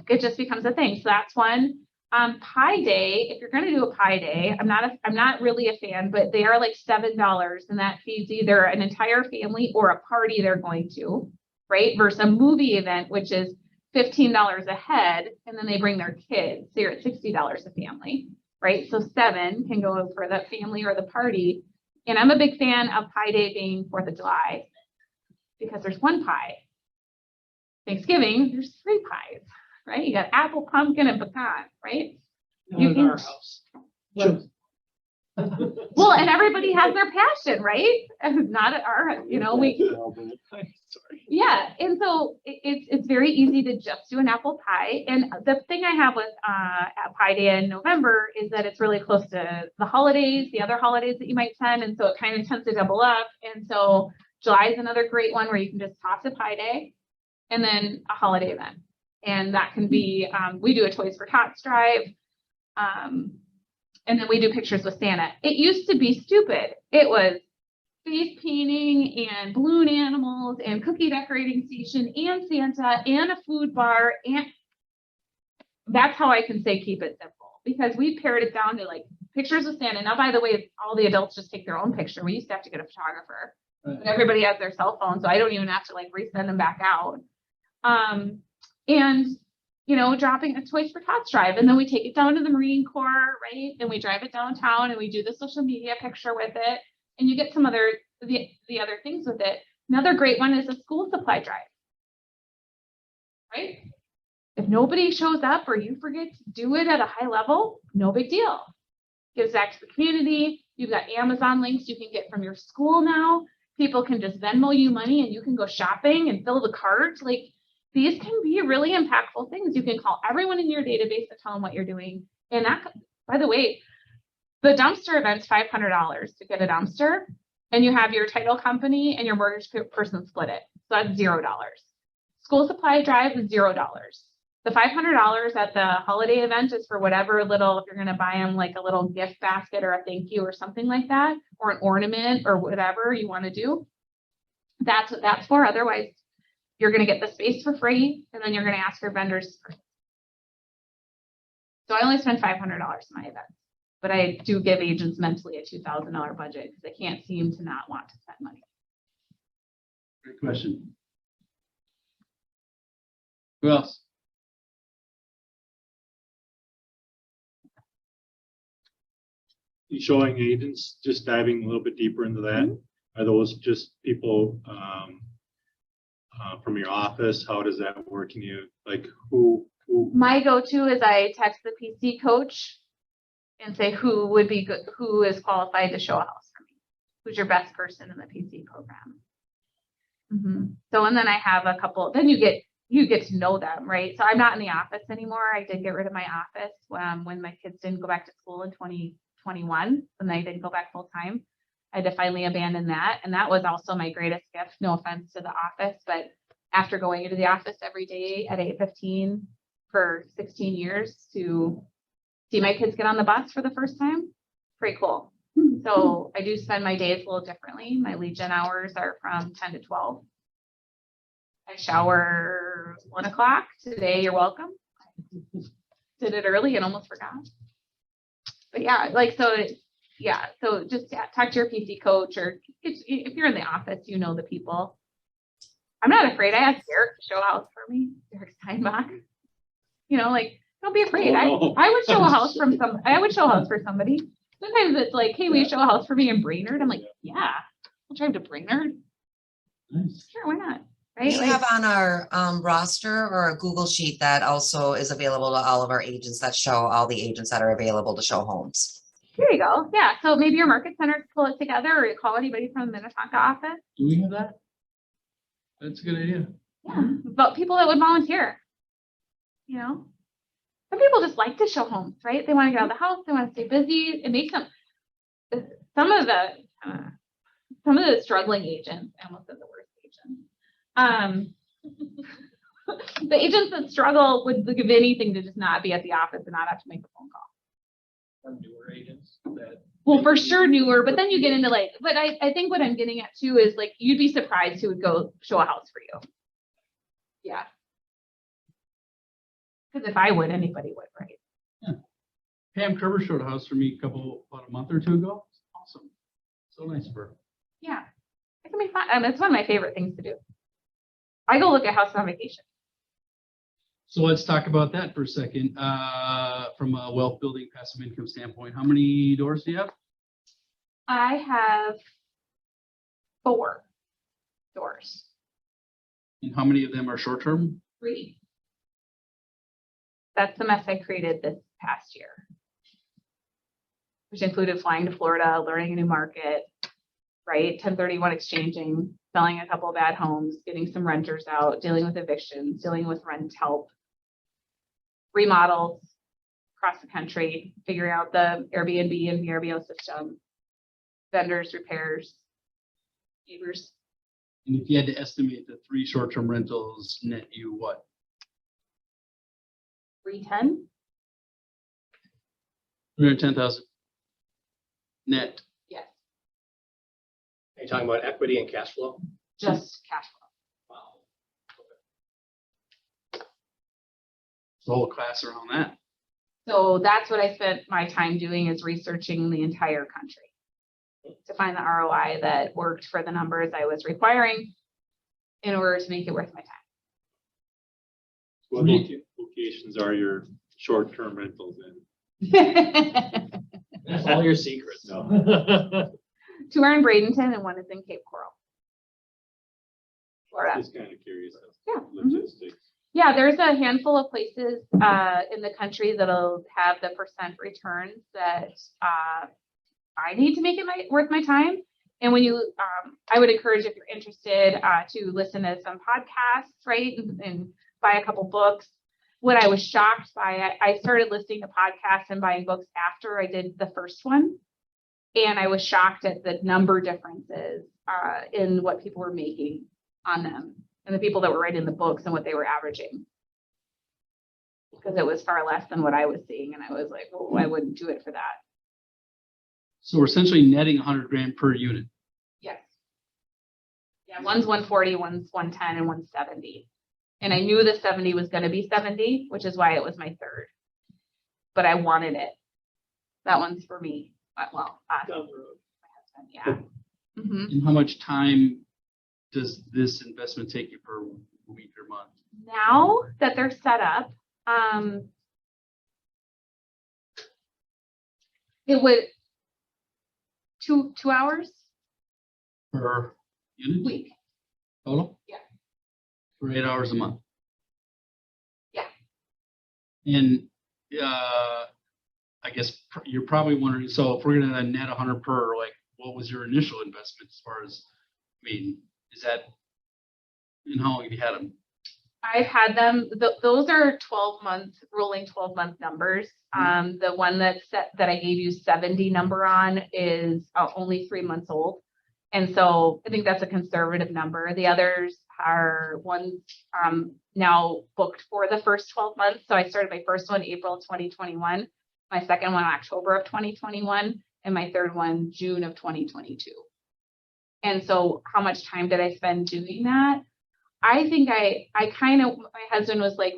it just becomes a thing. So that's one. Pie day, if you're going to do a pie day, I'm not really a fan, but they are like $7 and that feeds either an entire family or a party they're going to, right? Versus a movie event, which is $15 a head, and then they bring their kids. So you're at $60 a family, right? So 7 can go for the family or the party. And I'm a big fan of pie day being 4th of July because there's 1 pie. Thanksgiving, there's 3 pies. Right? You got apple, pumpkin, and pecan, right? Not in our house. Well, and everybody has their passion, right? Not at our, yeah. And so it's very easy to just do an apple pie. And the thing I have with at Pie Day in November is that it's really close to the holidays, the other holidays that you might send. And so it kind of tends to double up. And so July is another great one where you can just toss a Pie Day and then a holiday event. And that can be, we do a Toys for Tots drive. And then we do pictures with Santa. It used to be stupid. It was face painting and balloon animals and cookie decorating station and Santa and a food bar. And that's how I can say keep it simple because we pared it down to like pictures with Santa. Now, by the way, all the adults just take their own picture. We used to have to get a photographer, but everybody has their cell phone. So I don't even have to like resend them back out. And, dropping a Toys for Tots drive. And then we take it down to the Marine Corps, right? And we drive it downtown and we do the social media picture with it. And you get some the other things with it. Another great one is a school supply drive, right? If nobody shows up or you forget to do it at a high level, no big deal. Gives back to the community. You've got Amazon links you can get from your school now. People can just Venmo you money and you can go shopping and fill the cart. Like, these can be really impactful things. You can call everyone in your database and tell them what you're doing. And that, by the way, the dumpster event's $500 to get a dumpster, and you have your title company and your mortgage person split it. So that's $0. School supply drive is $0. The $500 at the holiday event is for whatever little, if you're going to buy them like a little gift basket or a thank you or something like that, or an ornament or whatever you want to do. That's what that's for. Otherwise, you're going to get the space for free, and then you're going to ask your vendors. So I only spend $500 in my events, but I do give agents mentally a $2,000 budget because they can't seem to not want to spend money. Great question. Who else? Showing agents, just diving a little bit deeper into that. Are those just people from your office? How does that work? Can you who? My go-to is I text the PC coach and say who would be good, who is qualified to show a house for me. Who's your best person in the PC program? So, and then I have a couple. Then you get to know them, right? So I'm not in the office anymore. I did get rid of my office when my kids didn't go back to school in 2021, when they didn't go back full time. I had to finally abandon that. And that was also my greatest gift. No offense to the office, but after going into the office every day at 8:15 for 16 years to see my kids get on the bus for the first time, pretty cool. So I do spend my days a little differently. My lead gen hours are from 10 to 12. I shower 1 o'clock. Today, you're welcome. Did it early and almost forgot. But yeah, so just talk to your PC coach, or if you're in the office, you know the people. I'm not afraid. I asked Derek to show a house for me, Derek Steinbach. Don't be afraid. I would show a house I would show a house for somebody. Sometimes it's like, hey, will you show a house for me in Brainerd? I'm like, yeah, I'll drive to Brainerd. Nice. Sure, why not? Right? We have on our roster or a Google sheet that also is available to all of our agents that show all the agents that are available to show homes. Here you go. Yeah. So maybe your market center pull it together, or you call anybody from the Minnetonka office. Do we have that? That's a good idea. Yeah. But people that would volunteer. Some people just like to show homes, right? They want to get out of the house. They want to stay busy. It makes them, some of the some of the struggling agents, I almost said the worst agents. The agents that struggle would give anything to just not be at the office and not have to make a phone call. Or newer agents that. Well, for sure newer, but then you get into like, but I think what I'm getting at too is like, you'd be surprised who would go show a house for you. Yeah. Because if I would, anybody would, right? Pam Kerber showed a house for me about a month or two ago. Awesome. So nice of her. Yeah. It can be fun. It's one of my favorite things to do. I go look at houses on vacation. So let's talk about that for a second. From a wealth building passive income standpoint, how many doors do you have? I have 4 doors. And how many of them are short term? 3. That's the mess I created this past year, which included flying to Florida, learning a new market, right? 1031 exchanging, selling a couple of bad homes, getting some renters out, dealing with evictions, dealing with rent help, remodels across the country, figuring out the Airbnb and VRBO system, vendors, repairs, neighbors. And if you had to estimate the 3 short term rentals net you what? 310. 310,000 net. Yes, Are you talking about equity and cash flow? just cash flow. Wow. The whole class around that. So that's what I spent my time doing, is researching the entire country to find the ROI that worked for the numbers I was requiring in order to make it worth my What locations are your short-term rentals in? time. That's all your secrets. No. 2 are in Bradenton and 1 is in Cape Coral, Florida. Just kind of curious. of Yeah. Logistics. Yeah, there's a handful of places in the country that'll have the percent returns that I need to make it worth my time. And when you, I would encourage, if you're interested, to listen to some podcasts, right, and buy a couple books. What I was shocked by, I started listening to podcasts and buying books after I did the first one, and I was shocked at the number differences in what people were making on them, and the people that were writing the books and what they were averaging, because it was far less than what I was seeing, and I was like, oh, I wouldn't do it for that. So we're essentially netting 100 grand per unit. Yes. Yeah, one's 140, one's 110, and one's 70. And I knew the 70 was going to be 70, which is why it was my 3rd. But I wanted it. That one's for me. Well, us, my husband, yeah. Mhm. And how much time does this investment take you per week or month? Now that they're set up, it would 2 hours Per a unit week. total? Yeah. For 8 hours a month? Yeah. And I guess you're probably wondering, so if we're gonna net 100 per, like, what was your initial investment as far as, I mean, is that, and how long have you had them? I've had them, those are 12-month, rolling 12-month numbers. The one that I gave you 70 number on is only 3 months old. And so I think that's a conservative number. The others are ones now booked for the first 12 months. So I started my first one April 2021, my second one October of 2021, and my third one June of 2022. And so how much time did I spend doing that? I think I kind of, my husband was like,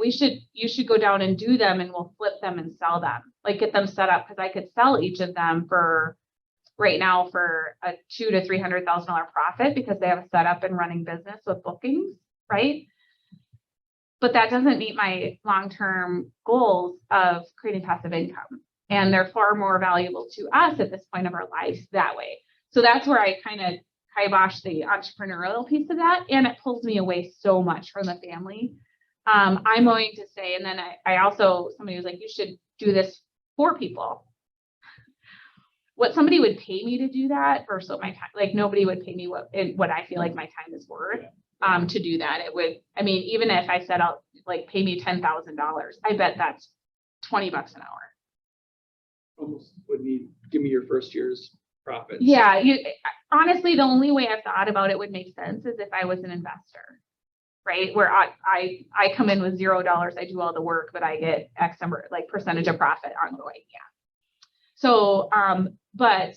you should go down and do them and we'll flip them and sell them, like get them set up. Cause I could sell each of them for right now for a $200,000 to $300,000 profit because they have a set up and running business with bookings. Right. But that doesn't meet my long-term goals of creating passive income. And they're far more valuable to us at this point of our lives that way. So that's where I kind of kibosh the entrepreneurial piece of that, and it pulls me away so much from the family. I'm going to say, and then I also, somebody was like, you should do this for people. What somebody would pay me to do that versus what my time, like nobody would pay me what I feel like my time is worth to do that. It would, I mean, even if I set out, like pay me $10,000, I bet that's $20 an hour. Almost would need, give me your first year's profit. Yeah, honestly, the only way I've thought about it would make sense is if I was an investor, right? Where I come in with $0, I do all the work, but I get X number, like percentage of profit ongoing, yeah. So, but,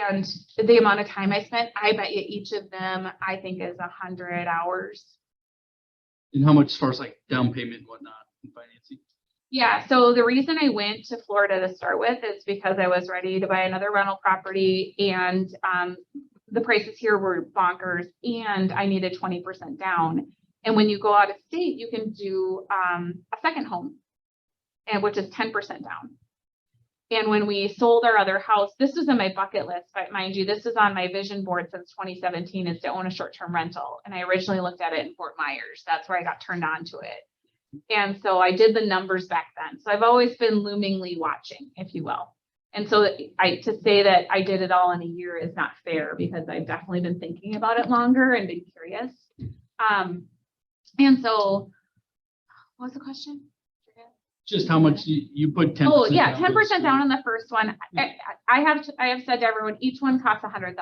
and the amount of time I spent, I bet you each of them, I think is 100 hours. And how much as far as like down payment and whatnot and financing? Yeah, so the reason I went to Florida to start with is because I was ready to buy another rental property and the prices here were bonkers and I needed 20% down. And when you go out of state, you can do a second home, and which is 10% down. And when we sold our other house, this was on my bucket list, but mind you, this is on my vision board since 2017 is to own a short-term rental. And I originally looked at it in Fort Myers. That's where I got turned on to it. And so I did the numbers back then. So I've always been loomingly watching, if you will. And so to say that I did it all in a year is not fair because I've definitely been thinking about it longer and been curious. And so what was the question? Just how much you put 10%. Oh, yeah, down 10% down on the first one. I have said to everyone, each one costs $100,000.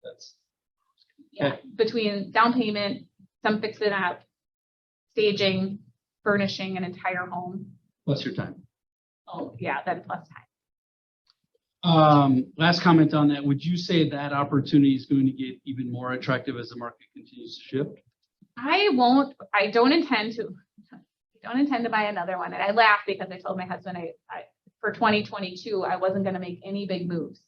That's Yeah, between down payment, some fix it up, staging, furnishing an entire home. plus your time. Oh, yeah, then plus time. Last comment on that, would you say that opportunity is going to get even more attractive as the market continues to shift? I don't intend to buy another one. And I laugh because I told my husband for 2022, I wasn't going to make any big moves.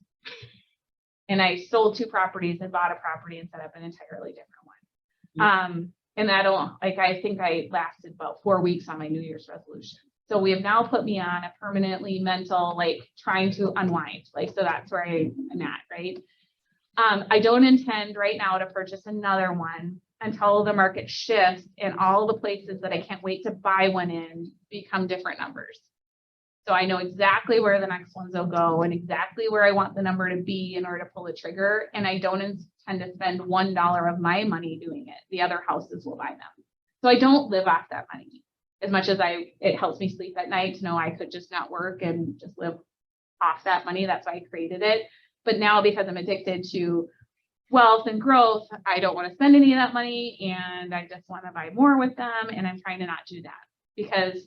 And I sold 2 properties and bought a property and set up an entirely different one. And I think I lasted about 4 weeks on my New Year's resolution. So we have now put me on a permanently mental, like trying to unwind. So that's where I'm at, right? I don't intend right now to purchase another one until the market shifts and all the places that I can't wait to buy one in become different numbers. So I know exactly where the next ones will go and exactly where I want the number to be in order to pull the trigger. And I don't intend to spend $1 of my money doing it. The other houses will buy them. So I don't live off that money as much as it helps me sleep at night to know I could just not work and just live off that money. That's why I created it. But now because I'm addicted to wealth and growth, I don't want to spend any of that money and I just want to buy more with them. And I'm trying to not do that because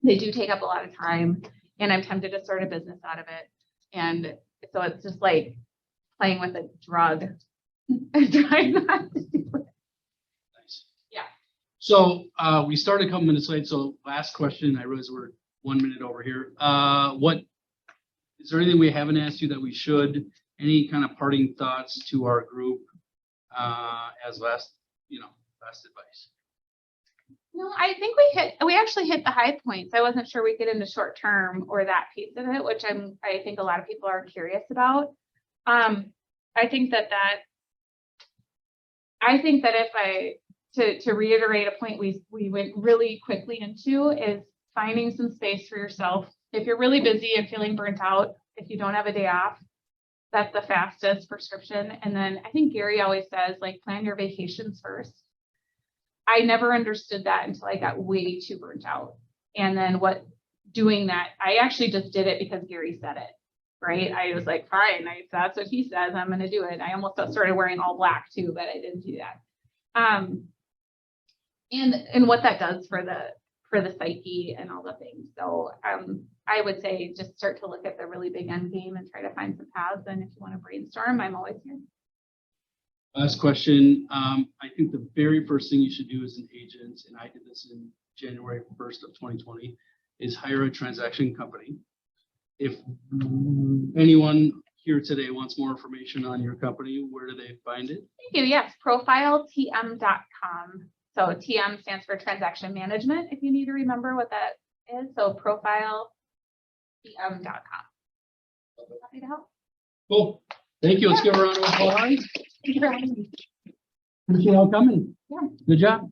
they do take up a lot of time and I'm tempted to start a business out of it. And so it's just like playing with a drug. I'm trying not to do it. Nice. Yeah. So we started a couple minutes late. So last question, I realize we're 1 minute over here. Is there anything we haven't asked you that we should? Any kind of parting thoughts to our group as last advice? No, I think we actually hit the high points. I wasn't sure we get into short term or that piece of it, which I think a lot of people are curious about. I think that if to reiterate a point we went really quickly into is finding some space for yourself. If you're really busy and feeling burnt out, if you don't have a day off, that's the fastest prescription. And then I think Gary always says, like, plan your vacations first. I never understood that until I got way too burnt out. And then doing that, I actually just did it because Gary said it, right? I was like, fine, that's what he says, I'm going to do it. I almost started wearing all black too, but I didn't do that. And what that does for the psyche and all the things. So I would say just start to look at the really big end game and try to find some paths. And if you want to brainstorm, I'm always here. Last question. I think the very first thing you should do as an agent, and I did this in January 1st of 2020, is hire a transaction company. If anyone here today wants more information on your company, where do they find it? Thank you. Yes, profiletm.com. So TM stands for transaction management, if you need to remember what that is. So profiletm.com. Happy to help. Cool. Thank you. Let's give a round of applause. Thank you for having me. Appreciate y'all coming. Yeah. Good job.